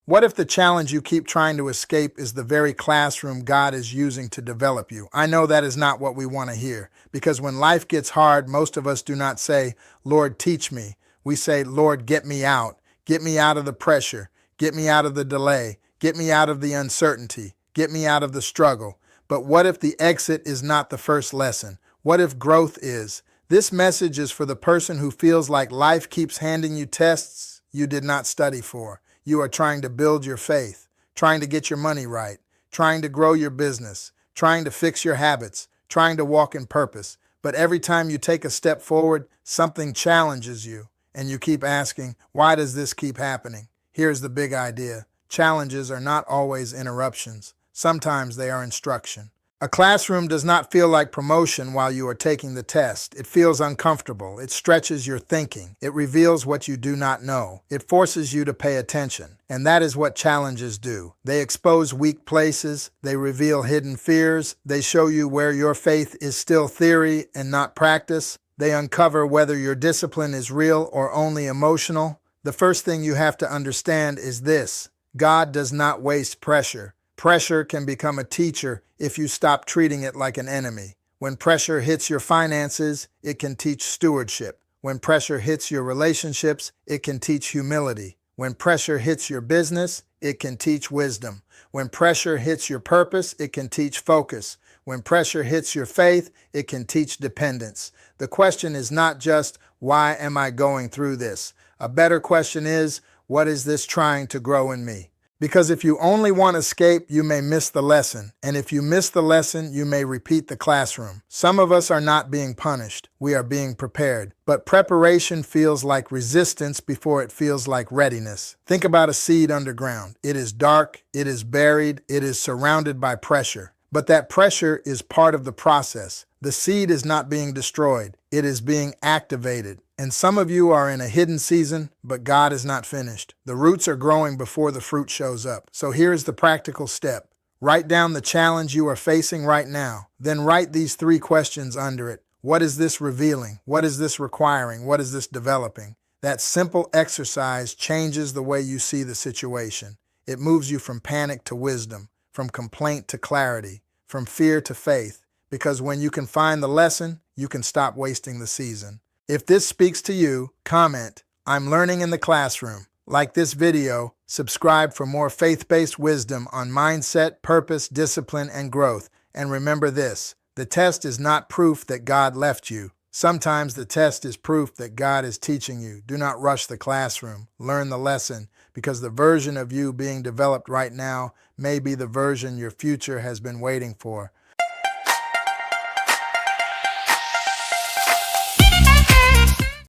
What if the challenge you keep trying to escape is the very classroom God is using to develop you? I know that is not what we want to hear, because when life gets hard, most of us do not say, Lord, teach me. We say, Lord, get me out. Get me out of the pressure. Get me out of the delay. Get me out of the uncertainty. Get me out of the struggle. But what if the exit is not the first lesson? What if growth is? This message is for the person who feels like life keeps handing you tests you did not study for. You are trying to build your faith, trying to get your money right, trying to grow your business, trying to fix your habits, trying to walk in purpose. But every time you take a step forward, something challenges you, and you keep asking, why does this keep happening? Here's the big idea. Challenges are not always interruptions. Sometimes they are instruction. A classroom does not feel like promotion while you are taking the test. It feels uncomfortable. It stretches your thinking. It reveals what you do not know. It forces you to pay attention. And that is what challenges do. They expose weak places. They reveal hidden fears. They show you where your faith is still theory and not practice. They uncover whether your discipline is real or only emotional. The first thing you have to understand is this: God does not waste pressure. Pressure can become a teacher if you stop treating it like an enemy. When pressure hits your finances, it can teach stewardship. When pressure hits your relationships, it can teach humility. When pressure hits your business, it can teach wisdom. When pressure hits your purpose, it can teach focus. When pressure hits your faith, it can teach dependence. The question is not just, why am I going through this? A better question is, what is this trying to grow in me? Because if you only want escape, you may miss the lesson. And if you miss the lesson, you may repeat the classroom. Some of us are not being punished. We are being prepared. But preparation feels like resistance before it feels like readiness. Think about a seed underground. It is dark, it is buried, it is surrounded by pressure. But that pressure is part of the process. The seed is not being destroyed. It is being activated. And some of you are in a hidden season, but God is not finished. The roots are growing before the fruit shows up. So here's the practical step. Write down the challenge you are facing right now. Then write these 3 questions under it. What is this revealing? What is this requiring? What is this developing? That simple exercise changes the way you see the situation. It moves you from panic to wisdom, from complaint to clarity, from fear to faith. Because when you can find the lesson, you can stop wasting the season. If this speaks to you, comment, I'm learning in the classroom. Like this video, subscribe for more faith-based wisdom on mindset, purpose, discipline, and growth. And remember this, the test is not proof that God left you. Sometimes the test is proof that God is teaching you. Do not rush the classroom. Learn the lesson, because the version of you being developed right now may be the version your future has been waiting for.